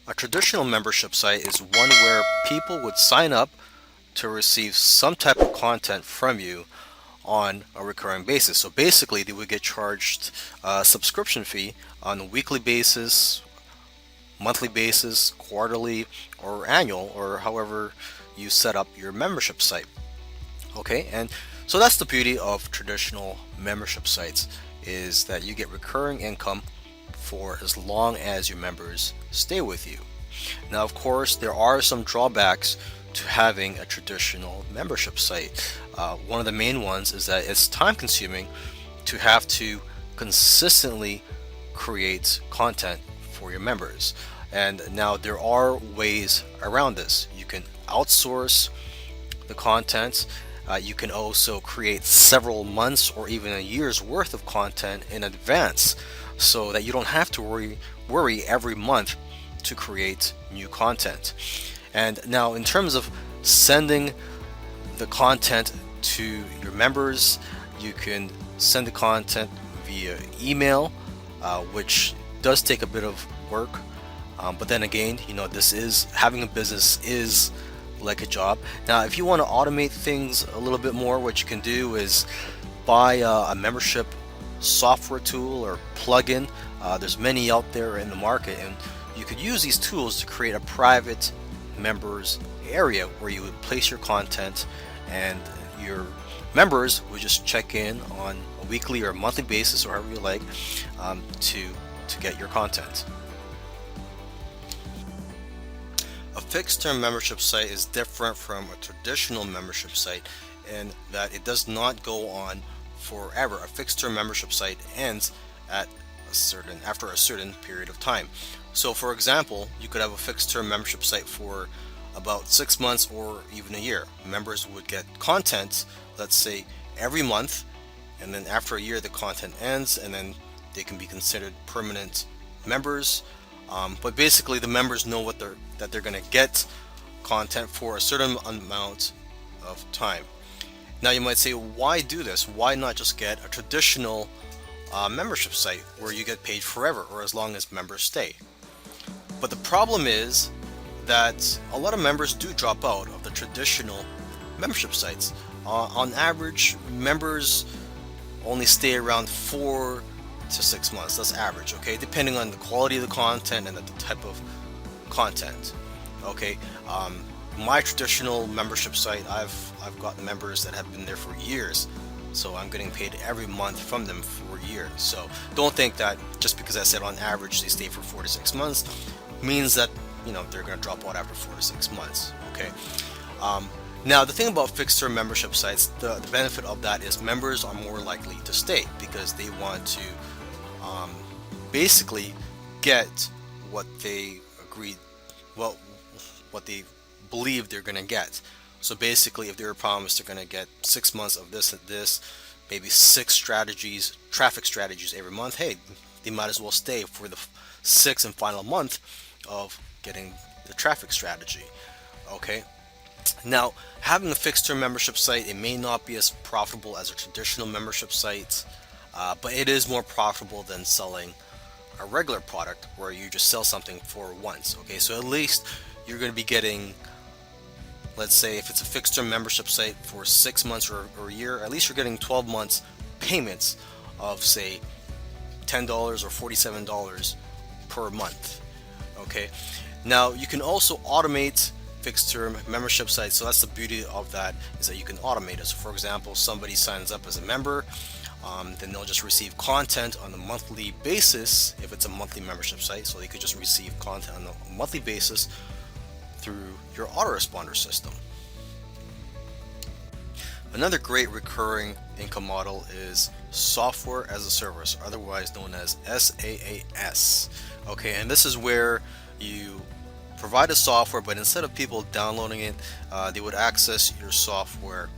A traditional membership site is one where people would sign up to receive some type of content from you on a recurring basis. So basically, they would get charged a subscription fee on a weekly basis, monthly basis, quarterly, or annual, or however you set up your membership site. Okay, and so that's the beauty of traditional membership sites is that you get recurring income for as long as your members stay with you. Now, of course, there are some drawbacks to having a traditional membership site. One of the main ones is that it's time consuming to have to consistently create content for your members. And now there are ways around this. You can outsource the content. You can also create several months or even a year's worth of content in advance so that you don't have to worry every month to create new content. And now, in terms of sending the content to your members, you can send the content via email, which does take a bit of work. But then again, this is having a business is like a job. Now, if you want to automate things a little bit more, what you can do is buy a membership software tool or plugin. There's many out there in the market, and you could use these tools to create a private members area where you would place your content, and your members would just check in on a weekly or monthly basis, or however you like, to get your content. A fixed term membership site is different from a traditional membership site in that it does not go on forever. A fixed term membership site ends after a certain period of time. So for example, you could have a fixed term membership site for about 6 months or even a year. Members would get content, let's say every month, and then after a year the content ends, and then they can be considered permanent members. But basically, the members know that they're going to get content for a certain amount of time. Now, you might say, why do this? Why not just get a traditional membership site where you get paid forever or as long as members stay? But the problem is that a lot of members do drop out of the traditional membership sites. On average, members only stay around 4 to 6 months. That's average, okay? Depending on the quality of the content and the type of content, okay? My traditional membership site, I've got members that have been there for years, so I'm getting paid every month from them for years. So don't think that just because I said on average they stay for 4 to 6 months means that they're going to drop out after 4 to 6 months, okay? Now, the thing about fixed term membership sites, the benefit of that is members are more likely to stay because they want to basically get what they agreed, well, what they believe they're going to get. So basically, if they were promised they're going to get 6 months of this and this, maybe 6 traffic strategies every month, hey, they might as well stay for the sixth and final month of getting the traffic strategy, okay? Now, having a fixed term membership site, it may not be as profitable as a traditional membership site, but it is more profitable than selling a regular product where you just sell something for once, okay? So at least you're going to be getting, let's say if it's a fixed term membership site for 6 months or a year, at least you're getting 12 months payments of say $10 or $47 per month, okay? Now, you can also automate fixed term membership sites. So that's the beauty of that, is that you can automate it. So for example, somebody signs up as a member, then they'll just receive content on a monthly basis if it's a monthly membership site. So they could just receive content on a monthly basis through your autoresponder system. Another great recurring income model is software as a service, otherwise known as SaaS. Okay, and this is where you provide a software, but instead of people downloading it, they would access your software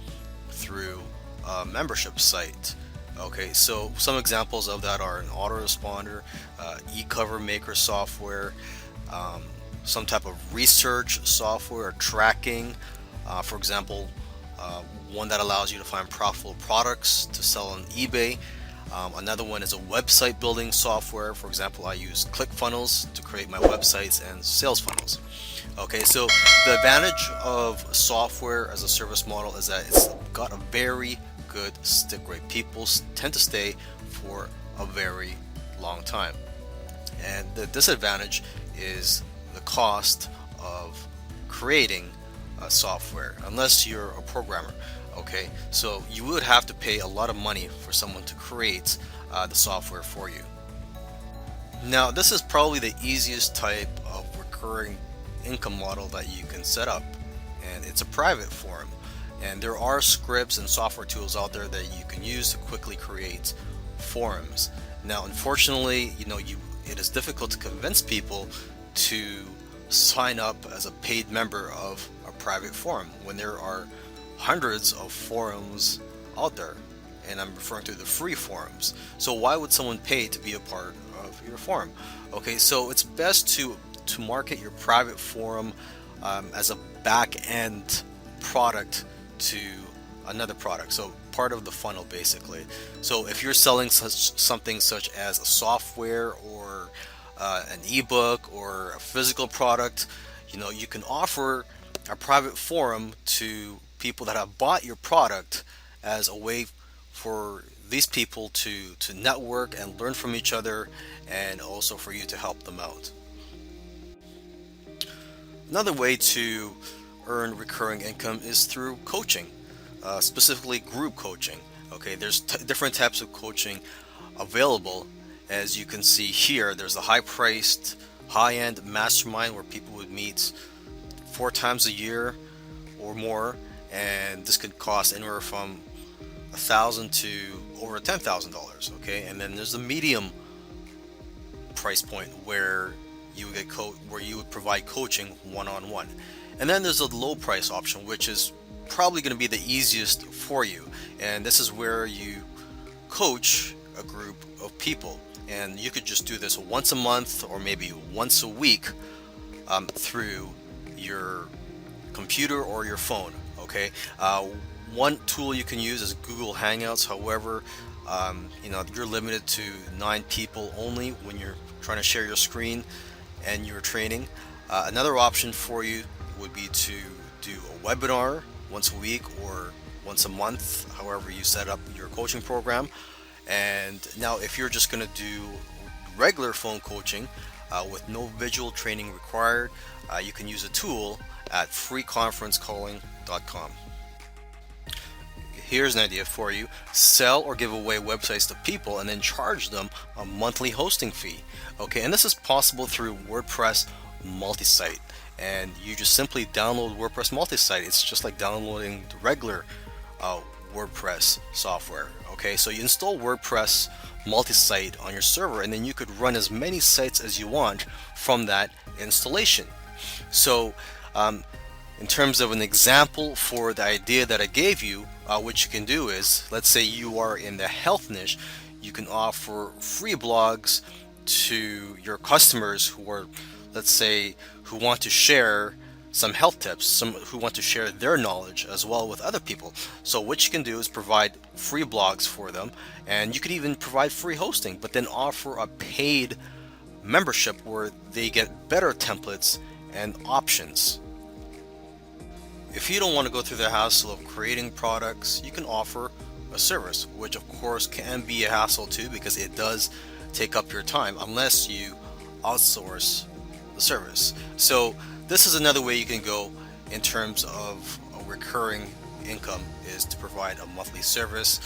through a membership site. Okay, so some examples of that are an autoresponder, e-cover maker software, some type of research software or tracking. For example, one that allows you to find profitable products to sell on eBay. Another one is a website building software. For example, I use ClickFunnels to create my websites and sales funnels. Okay, so the advantage of software as a service model is that it's got a very good stick rate. People tend to stay for a very long time. And the disadvantage is the cost of creating software, unless you're a programmer. Okay, so you would have to pay a lot of money for someone to create the software for you. Now, this is probably the easiest type of recurring income model that you can set up, and it's a private forum. And there are scripts and software tools out there that you can use to quickly create forums. Now, unfortunately, it is difficult to convince people to sign up as a paid member of a private forum when there are hundreds of forums out there, and I'm referring to the free forums. So why would someone pay to be a part of your forum? Okay, so it's best to market your private forum as a back end product to another product, so part of the funnel basically. So if you're selling something such as a software or an ebook or a physical product, you can offer a private forum to people that have bought your product as a way for these people to network and learn from each other, and also for you to help them out. Another way to earn recurring income is through coaching, specifically group coaching. Okay, there's different types of coaching available. As you can see here, there's a high-priced, high-end mastermind where people would meet 4 times a year or more, and this could cost anywhere from $1,000 to over $10,000. Okay, and then there's the medium price point where you would where you would provide coaching one-on-one, and then there's a low price option, which is probably going to be the easiest for you, and this is where you coach a group of people, and you could just do this once a month or maybe once a week through your computer or your phone. Okay, one tool you can use is Google Hangouts. However, you're limited to 9 people only when you're trying to share your screen and your training. Another option for you would be to do a webinar once a week or once a month, however you set up your coaching program. And now if you're just going to do regular phone coaching with no visual training required, you can use a tool at freeconferencecalling.com. Here's an idea for you: sell or give away websites to people and then charge them a monthly hosting fee. Okay, and this is possible through WordPress multi-site, and you just simply download WordPress multi-site. It's just like downloading the regular WordPress software. Okay, so you install WordPress multi-site on your server, and then you could run as many sites as you want from that installation. So in terms of an example for the idea that I gave you, what you can do is, let's say you are in the health niche, you can offer free blogs to your customers who are, let's say, who want to share some health tips, some who want to share their knowledge as well with other people. So what you can do is provide free blogs for them, and you could even provide free hosting, but then offer a paid membership where they get better templates and options. If you don't want to go through the hassle of creating products, you can offer a service, which of course can be a hassle too, because it does take up your time unless you outsource the service. So this is another way you can go in terms of a recurring income, is to provide a monthly service.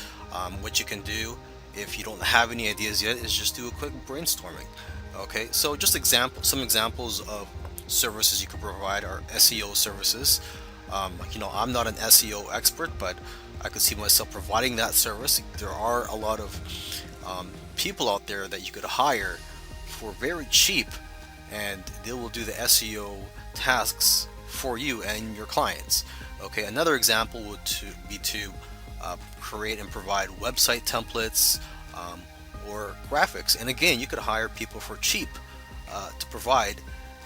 What you can do if you don't have any ideas yet is just do a quick brainstorming. Okay, so just some examples of services you can provide are SEO services. I'm not an SEO expert, but I could see myself providing that service. There are a lot of people out there that you could hire for very cheap, and they will do the SEO tasks for you and your clients. Okay, another example would be to create and provide website templates or graphics, and again, you could hire people for cheap to provide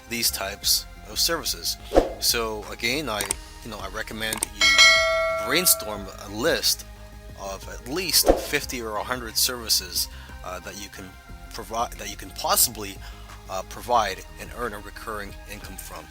these types of services. So again, I recommend you brainstorm a list of at least 50 or 100 services that you can provide, that you can possibly provide and earn a recurring income from.